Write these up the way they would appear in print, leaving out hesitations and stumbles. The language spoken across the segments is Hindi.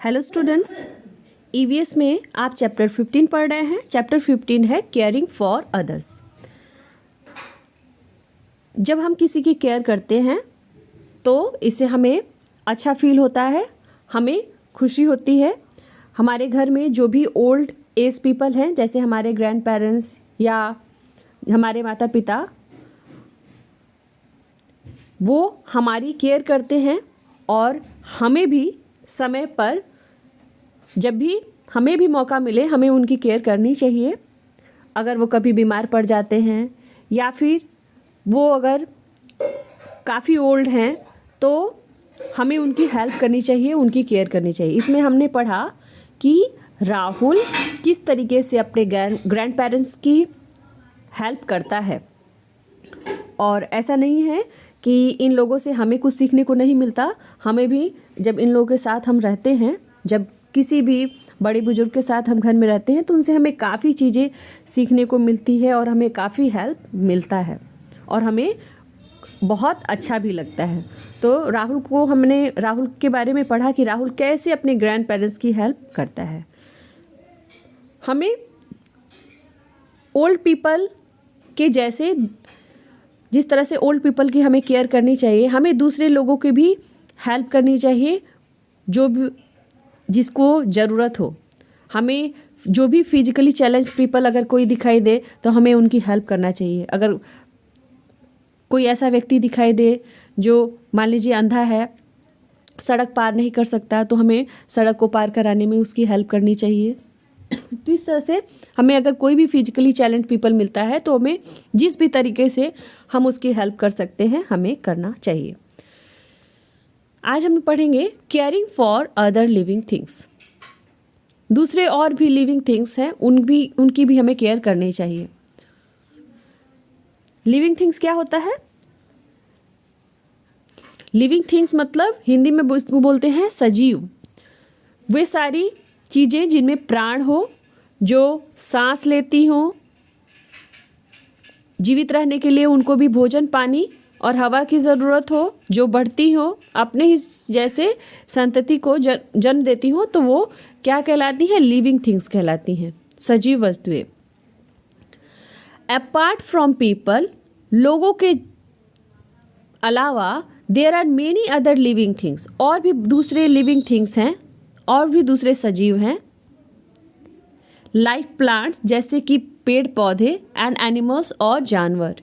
हेलो स्टूडेंट्स, ईवीएस में आप चैप्टर 15 पढ़ रहे हैं। चैप्टर 15 है केयरिंग फॉर अदर्स। जब हम किसी की केयर करते हैं तो इससे हमें अच्छा फील होता है, हमें खुशी होती है। हमारे घर में जो भी ओल्ड एज पीपल हैं, जैसे हमारे ग्रैंड पेरेंट्स या हमारे माता पिता, वो हमारी केयर करते हैं और हमें भी समय पर जब भी हमें भी मौका मिले हमें उनकी केयर करनी चाहिए। अगर वो कभी बीमार पड़ जाते हैं या फिर वो अगर काफ़ी ओल्ड हैं तो हमें उनकी हेल्प करनी चाहिए, उनकी केयर करनी चाहिए। इसमें हमने पढ़ा कि राहुल किस तरीके से अपने ग्रैंड पेरेंट्स की हेल्प करता है। और ऐसा नहीं है कि इन लोगों से हमें कुछ सीखने को नहीं मिलता। हमें भी जब इन लोगों के साथ हम रहते हैं, जब किसी भी बड़े बुजुर्ग के साथ हम घर में रहते हैं तो उनसे हमें काफ़ी चीज़ें सीखने को मिलती है और हमें काफ़ी हेल्प मिलता है और हमें बहुत अच्छा भी लगता है। तो हमने राहुल के बारे में पढ़ा कि राहुल कैसे अपने ग्रैंड पेरेंट्स की हेल्प करता है। हमें ओल्ड पीपल के जैसे जिस तरह से ओल्ड पीपल की हमें केयर करनी चाहिए, हमें दूसरे लोगों की भी हेल्प करनी चाहिए जो भी जिसको ज़रूरत हो। हमें जो भी फिजिकली चैलेंज पीपल अगर कोई दिखाई दे तो हमें उनकी हेल्प करना चाहिए। अगर कोई ऐसा व्यक्ति दिखाई दे जो मान लीजिए अंधा है, सड़क पार नहीं कर सकता, तो हमें सड़क को पार कराने में उसकी हेल्प करनी चाहिए। तो इस तरह से हमें अगर कोई भी फिजिकली चैलेंज पीपल मिलता है तो हमें जिस भी तरीके से हम उसकी हेल्प कर सकते हैं हमें करना चाहिए। आज हम पढ़ेंगे caring for other living things. दूसरे और भी लिविंग थिंग्स हैं, उनकी भी हमें केयर करनी चाहिए। लिविंग थिंग्स क्या होता है? लिविंग थिंग्स मतलब हिंदी में बोलते हैं सजीव। वे सारी चीज़ें जिनमें प्राण हो, जो सांस लेती हो, जीवित रहने के लिए उनको भी भोजन, पानी और हवा की ज़रूरत हो, जो बढ़ती हो, अपने ही जैसे संतति को जन्म देती हो, तो वो क्या कहलाती है? लिविंग थिंग्स कहलाती हैं, सजीव वस्तुएं। अपार्ट फ्रॉम पीपल, लोगों के अलावा there are many other living things, और भी दूसरे लिविंग थिंग्स हैं, और भी दूसरे सजीव हैं। लाइक प्लांट्स, जैसे कि पेड़ पौधे, एंड एनिमल्स और जानवर,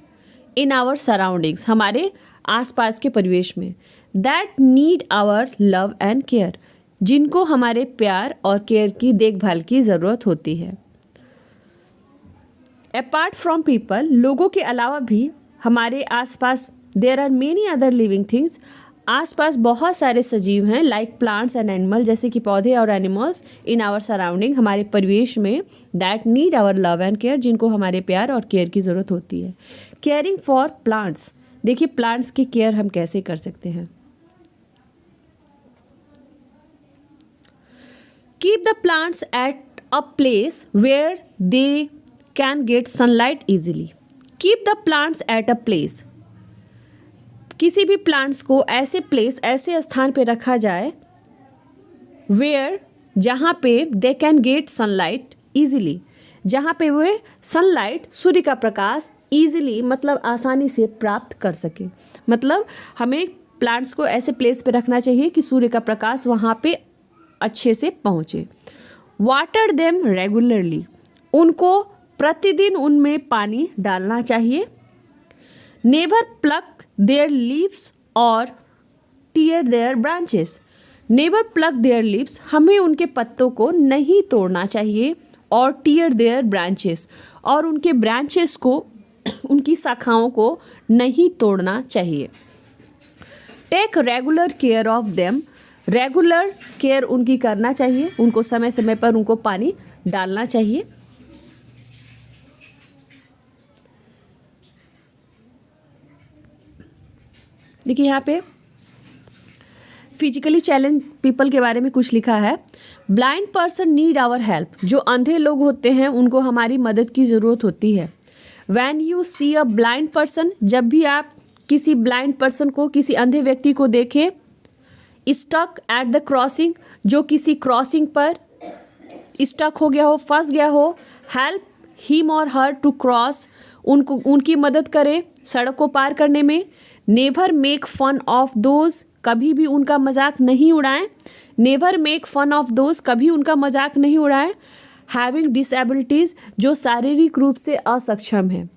इन आवर सराउंडिंग्स, हमारे आसपास के परिवेश में, that need our love and care, जिनको हमारे प्यार और केयर की देखभाल की ज़रूरत होती है। अपार्ट फ्रॉम पीपल, लोगों के अलावा भी हमारे आसपास there are many other living things, आसपास बहुत सारे सजीव हैं। लाइक प्लांट्स एंड एनिमल, जैसे कि पौधे और एनिमल्स, इन आवर सराउंडिंग, हमारे परिवेश में, that need our love and care, जिनको हमारे प्यार और केयर की ज़रूरत होती है। केयरिंग फॉर प्लांट्स, देखिए प्लांट्स की केयर हम कैसे कर सकते हैं। Keep the plants at a place where they can get sunlight easily. Keep the plants at a place, किसी भी प्लांट्स को ऐसे स्थान पे रखा जाए, वेयर, जहाँ पे दे कैन गेट सनलाइट ईजिली, जहाँ पे वे सनलाइट, सूर्य का प्रकाश, ईजिली मतलब आसानी से प्राप्त कर सके। मतलब हमें प्लांट्स को ऐसे प्लेस पे रखना चाहिए कि सूर्य का प्रकाश वहाँ पे अच्छे से पहुँचे। वाटर देम रेगुलरली, उनको प्रतिदिन उनमें पानी डालना चाहिए। Never pluck their leaves or tear their branches, never pluck their leaves, हमें उनके पत्तों को नहीं तोड़ना चाहिए, और tear their branches, और उनके branches को, उनकी शाखाओं को नहीं तोड़ना चाहिए। Take regular care of them, regular care उनकी करना चाहिए, उनको समय समय पर उनको पानी डालना चाहिए। देखिए यहाँ पे फिजिकली चैलेंज पीपल के बारे में कुछ लिखा है। Blind person need our help, जो अंधे लोग होते हैं उनको हमारी मदद की ज़रूरत होती है। When you see a blind person, जब भी आप किसी ब्लाइंड पर्सन को, किसी अंधे व्यक्ति को देखें, स्टक एट द क्रॉसिंग, जो किसी क्रॉसिंग पर स्टक हो गया हो, फंस गया हो, हेल्प हिम और हर टू क्रॉस, उनकी मदद करें सड़क को पार करने में। Never make fun of those, कभी भी उनका मजाक नहीं उड़ाएं। Never make fun of those, कभी उनका मजाक नहीं उड़ाएं। हैविंग डिसेबिलिटीज़, जो शारीरिक रूप से असक्षम है,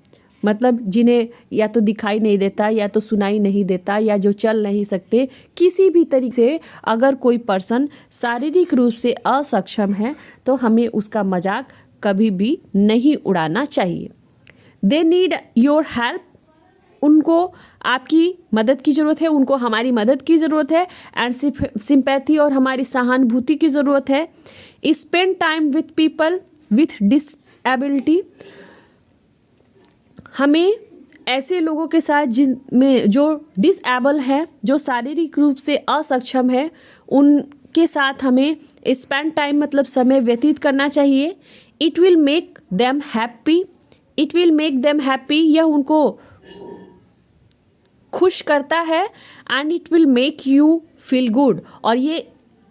मतलब जिन्हें या तो दिखाई नहीं देता, या तो सुनाई नहीं देता, या जो चल नहीं सकते, किसी भी तरीके से अगर कोई पर्सन शारीरिक रूप से असक्षम है तो हमें उसका मजाक कभी भी नहीं उड़ाना चाहिए। दे नीड योर हेल्प, उनको आपकी मदद की ज़रूरत है, उनको हमारी मदद की ज़रूरत है। एंड सिंपैथी, और हमारी सहानुभूति की ज़रूरत है। Spend time with people with disability, हमें ऐसे लोगों के साथ जिनमें जो डिसेबल है, जो शारीरिक रूप से असक्षम है, उनके साथ हमें स्पेंड टाइम मतलब समय व्यतीत करना चाहिए। It will make them happy, it will make them happy, यह उनको खुश करता है। And it will make you feel good, और ये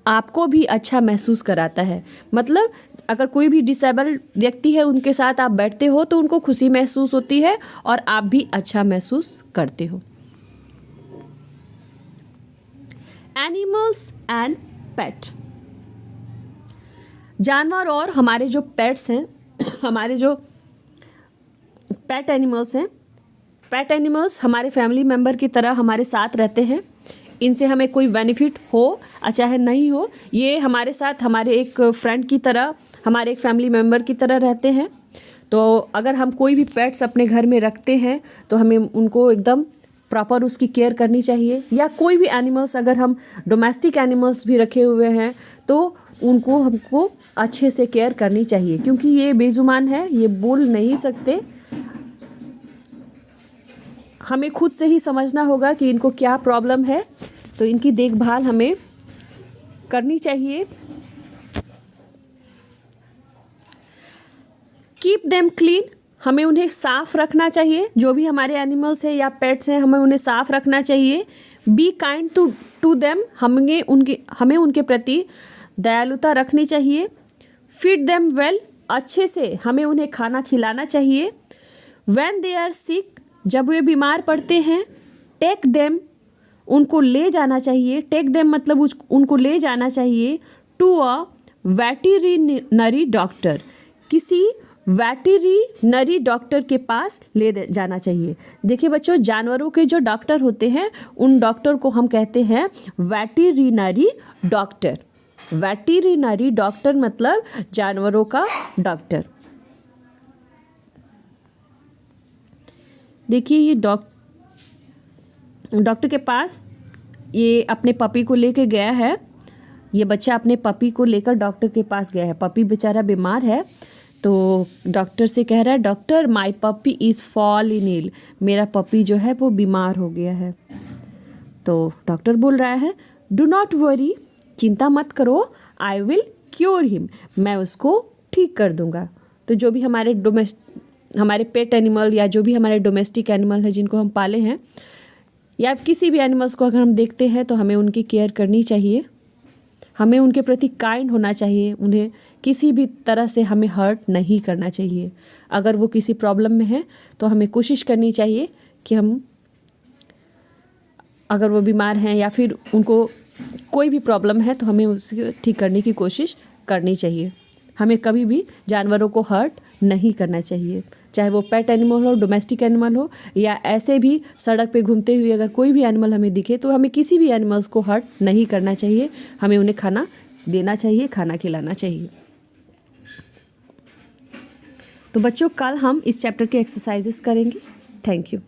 आपको भी अच्छा महसूस कराता है। मतलब अगर कोई भी डिसेबल व्यक्ति है, उनके साथ आप बैठते हो तो उनको खुशी महसूस होती है और आप भी अच्छा महसूस करते हो। एनिमल्स एंड पेट, जानवर और हमारे जो पेट्स हैं, हमारे जो पेट एनिमल्स हैं, पेट एनिमल्स हमारे फैमिली मेम्बर की तरह हमारे साथ रहते हैं। इनसे हमें कोई बेनिफिट हो चाहे नहीं हो, ये हमारे साथ हमारे एक फ्रेंड की तरह, हमारे एक फैमिली मेम्बर की तरह रहते हैं। तो अगर हम कोई भी पेट्स अपने घर में रखते हैं तो हमें उनको एकदम प्रॉपर उसकी केयर करनी चाहिए। या कोई भी एनिमल्स, अगर हम डोमेस्टिक एनिमल्स भी रखे हुए हैं तो उनको हमको अच्छे से केयर करनी चाहिए, क्योंकि ये बेजुबान है, ये बोल नहीं सकते। हमें खुद से ही समझना होगा कि इनको क्या प्रॉब्लम है, तो इनकी देखभाल हमें करनी चाहिए। कीप देम क्लीन, हमें उन्हें साफ रखना चाहिए। जो भी हमारे एनिमल्स हैं या पेट्स हैं, हमें उन्हें साफ रखना चाहिए। बी काइंड टू देम, हमें उनके प्रति दयालुता रखनी चाहिए। फीड देम वेल, अच्छे से हमें उन्हें खाना खिलाना चाहिए। व्हेन दे आर सिक, जब वे बीमार पड़ते हैं। टेक देम, उनको ले जाना चाहिए। टेक देम मतलब उनको ले जाना चाहिए टू अ वेटरिनरी डॉक्टर, किसी वेटरिनरी डॉक्टर के पास ले जाना चाहिए। देखिए बच्चों, जानवरों के जो डॉक्टर होते हैं उन डॉक्टर को हम कहते हैं वेटरिनरी डॉक्टर। वेटरिनरी डॉक्टर मतलब जानवरों का डॉक्टर। देखिए ये डॉक्टर के पास ये अपने पपी को लेकर गया है। ये बच्चा अपने पपी को लेकर डॉक्टर के पास गया है। पपी बेचारा बीमार है, तो डॉक्टर से कह रहा है, doctor my puppy is fall in ill, मेरा पपी जो है वो बीमार हो गया है। तो डॉक्टर बोल रहा है, डू नॉट वरी, चिंता मत करो, आई विल क्योर हिम, मैं उसको ठीक कर दूंगा। तो जो भी हमारे पेट एनिमल या जो भी हमारे डोमेस्टिक एनिमल है जिनको हम पाले हैं, या किसी भी एनिमल्स को अगर हम देखते हैं तो हमें उनकी केयर करनी चाहिए। हमें उनके प्रति काइंड होना चाहिए। उन्हें किसी भी तरह से हमें हर्ट नहीं करना चाहिए। अगर वो किसी प्रॉब्लम में है तो हमें कोशिश करनी चाहिए कि हम, अगर वो बीमार हैं या फिर उनको कोई भी प्रॉब्लम है तो हमें उसे ठीक करने की कोशिश करनी चाहिए। हमें कभी भी जानवरों को हर्ट नहीं करना चाहिए, चाहे वो पेट एनिमल हो, डोमेस्टिक एनिमल हो, या ऐसे भी सड़क पे घूमते हुए अगर कोई भी एनिमल हमें दिखे तो हमें किसी भी एनिमल्स को हर्ट नहीं करना चाहिए। हमें उन्हें खाना देना चाहिए, खाना खिलाना चाहिए। तो बच्चों, कल हम इस चैप्टर के एक्सरसाइजेस करेंगे। Thank you.